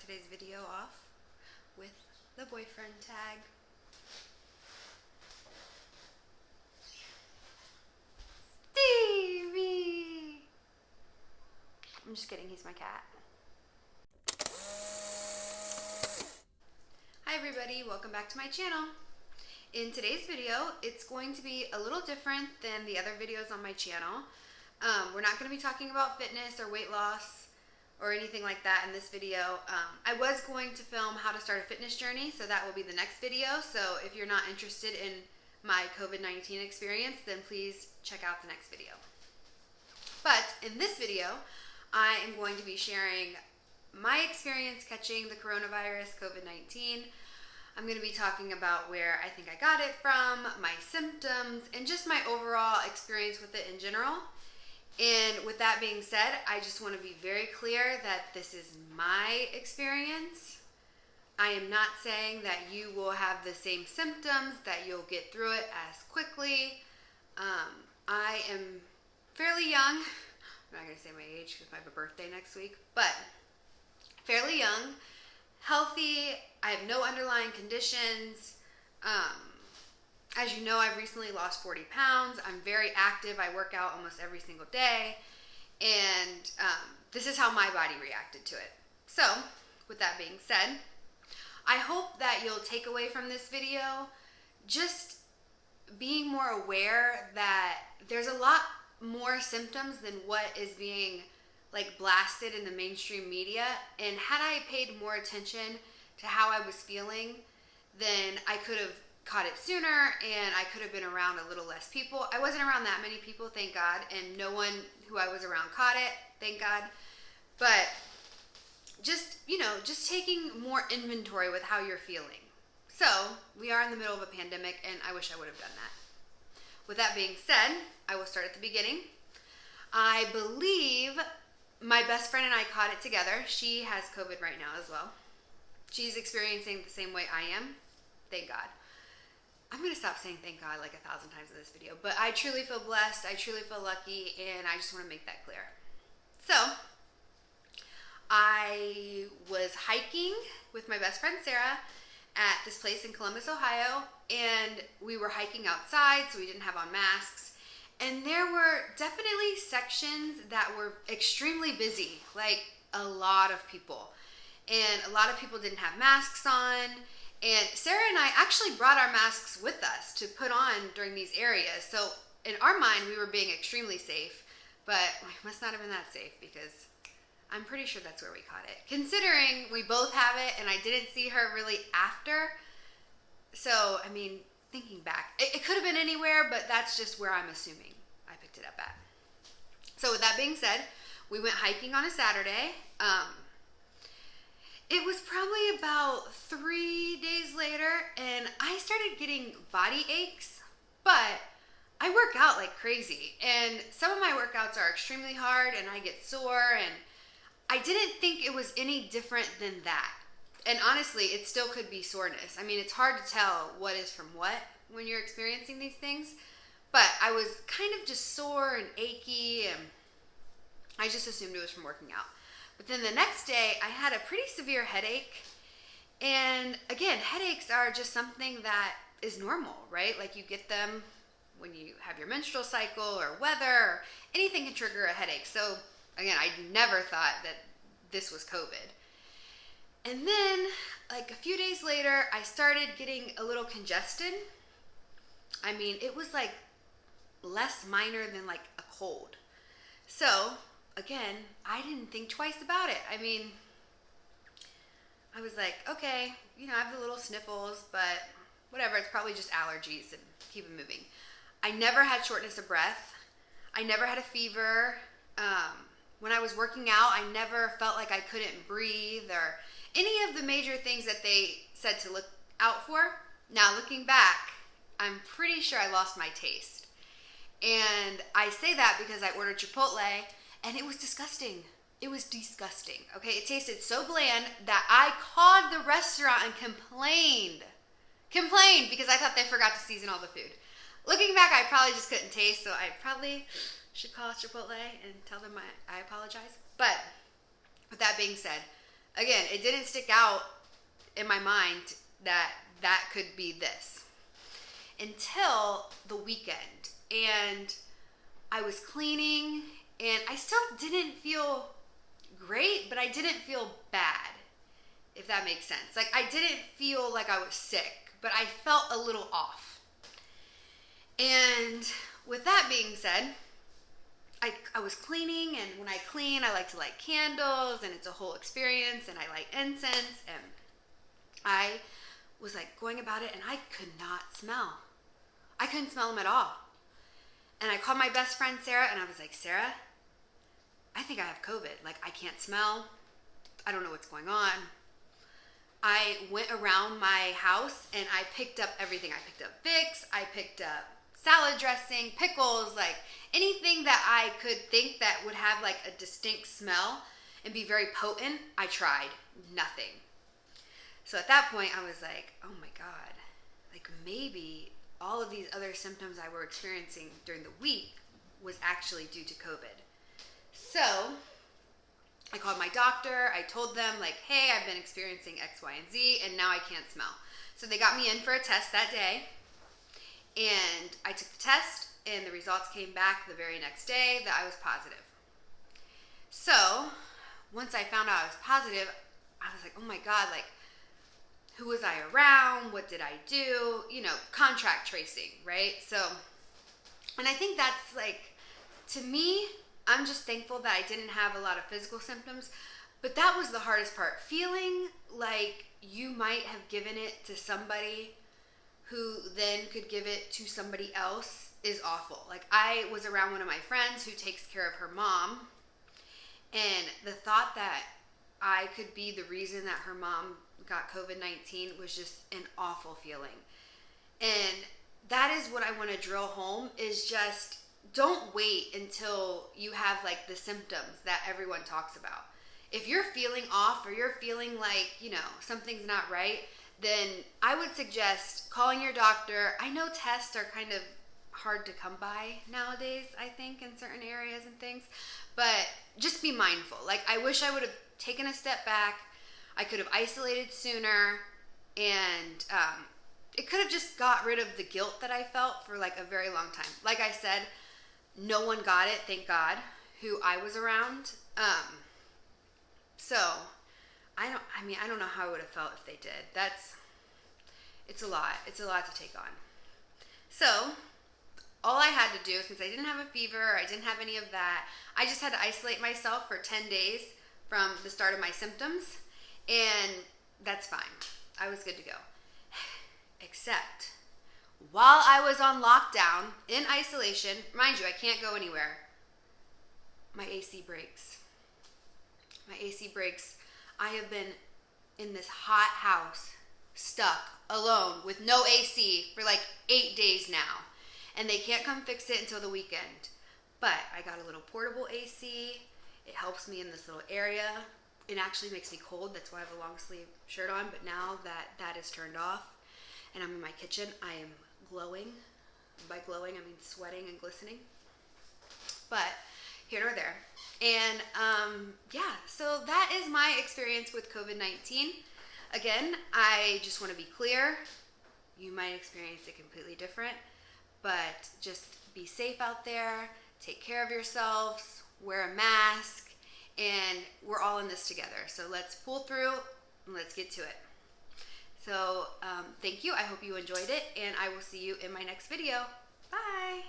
today's video off with the boyfriend tag. Stevie! I'm just kidding, he's my cat. Hi everybody, welcome back to my channel. In today's video, it's going to be a little different than the other videos on my channel. We're not going to be talking about fitness or weight loss or anything like that in this video. I was going to film how to start a fitness journey, so that will be the next video. So if you're not interested in my COVID-19 experience, then please check out the next video. But in this video, I am going to be sharing my experience catching the coronavirus, COVID-19. I'm going to be talking about where I think I got it from, my symptoms, and just my overall experience with it in general. And with that being said, I just want to be very clear that this is my experience. I am not saying that you will have the same symptoms, that you'll get through it as quickly. I am fairly young. I'm not going to say my age because I have a birthday next week, but fairly young, healthy. I have no underlying conditions. As you know, I've recently lost 40 pounds. I'm very active. I work out almost every single day. And this is how my body reacted to it. So, with that being said, I hope that you'll take away from this video just being more aware that there's a lot more symptoms than what is being blasted in the mainstream media. And had I paid more attention to how I was feeling, then I could have caught it sooner and I could have been around a little less people. I wasn't around that many people, thank God, and no one who I was around caught it, thank God. But just taking more inventory with how you're feeling. So, we are in the middle of a pandemic and I wish I would have done that. With that being said, I will start at the beginning. I believe my best friend and I caught it together. She has COVID right now as well. She's experiencing the same way I am, thank God. I'm going to stop saying thank God like 1,000 times in this video, but I truly feel blessed, I truly feel lucky, and I just want to make that clear. So, I was hiking with my best friend Sarah at this place in Columbus, Ohio, and we were hiking outside, so we didn't have on masks, and there were definitely sections that were extremely busy, like a lot of people, and a lot of people didn't have masks on. And Sarah and I actually brought our masks with us to put on during these areas. So in our mind, we were being extremely safe, but we must not have been that safe because I'm pretty sure that's where we caught it. Considering we both have it and I didn't see her really after. So, I mean, thinking back, it could have been anywhere, but that's just where I'm assuming I picked it up at. So with that being said, we went hiking on a Saturday. It was probably about 3 days later, and I started getting body aches, but I work out like crazy, and some of my workouts are extremely hard, and I get sore, and I didn't think it was any different than that. And honestly, it still could be soreness. I mean, it's hard to tell what is from what when you're experiencing these things, but I was kind of just sore and achy, and I just assumed it was from working out. But then the next day, I had a pretty severe headache. And again, headaches are just something that is normal, right? Like you get them when you have your menstrual cycle or weather, or anything can trigger a headache. So again, I never thought that this was COVID. And then like a few days later, I started getting a little congested. I mean, it was like less minor than like a cold. So again, I didn't think twice about it. I mean, I was like, okay, I have the little sniffles, but whatever, it's probably just allergies and keep it moving. I never had shortness of breath. I never had a fever. When I was working out, I never felt like I couldn't breathe or any of the major things that they said to look out for. Now, looking back, I'm pretty sure I lost my taste. And I say that because I ordered Chipotle, and it was disgusting. It was disgusting, okay? It tasted so bland that I called the restaurant and complained because I thought they forgot to season all the food. Looking back, I probably just couldn't taste, so I probably should call Chipotle and tell them I apologize. But with that being said, again, it didn't stick out in my mind that that could be this until the weekend. And I was cleaning and I still didn't feel great, but I didn't feel bad, if that makes sense. Like, I didn't feel like I was sick, but I felt a little off. And with that being said, I was cleaning, and when I clean, I like to light candles, and it's a whole experience, and I light incense, and I was like going about it, and I could not smell. I couldn't smell them at all. And I called my best friend, Sarah, and I was like, Sarah, I think I have COVID. Like, I can't smell. I don't know what's going on. I went around my house, and I picked up everything. I picked up Vicks. I picked up salad dressing, pickles, like anything that I could think that would have like a distinct smell and be very potent. I tried. Nothing. So at that point, I was like, oh my God, like maybe all of these other symptoms I were experiencing during the week was actually due to COVID. So I called my doctor. I told them like, hey, I've been experiencing X, Y, and Z, and now I can't smell. So they got me in for a test that day. And I took the test, and the results came back the very next day that I was positive. So once I found out I was positive, I was like, oh my God, like, who was I around? What did I do? You know, contact tracing, right? So, and I think that's like, to me, I'm just thankful that I didn't have a lot of physical symptoms, but that was the hardest part. Feeling like you might have given it to somebody who then could give it to somebody else is awful. Like, I was around one of my friends who takes care of her mom, and the thought that I could be the reason that her mom got COVID-19 was just an awful feeling. And that is what I want to drill home, is just don't wait until you have like the symptoms that everyone talks about. If you're feeling off, or you're feeling like, you know, something's not right, then I would suggest calling your doctor. I know tests are kind of hard to come by nowadays, I think, in certain areas and things, but just be mindful. Like, I wish I would have taken a step back. I could have isolated sooner, and it could have just got rid of the guilt that I felt for like a very long time. Like I said, no one got it, thank God, who I was around. So I don't know how I would have felt if they did. It's a lot. It's a lot to take on. So all I had to do, since I didn't have a fever, I didn't have any of that, I just had to isolate myself for 10 days from the start of my symptoms, and that's fine. I was good to go. Except while I was on lockdown, in isolation, mind you, I can't go anywhere, my AC breaks. My AC breaks. I have been in this hot house, stuck, alone, with no AC for like 8 days now. And they can't come fix it until the weekend. But I got a little portable AC. It helps me in this little area. It actually makes me cold. That's why I have a long sleeve shirt on. But now that that is turned off and I'm in my kitchen, I am glowing. By glowing, I mean sweating and glistening. But here nor there. And yeah, so that is my experience with COVID-19. Again, I just want to be clear. You might experience it completely different, but just be safe out there. Take care of yourselves. Wear a mask. And we're all in this together. So let's pull through and let's get to it. So thank you. I hope you enjoyed it, and I will see you in my next video. Bye.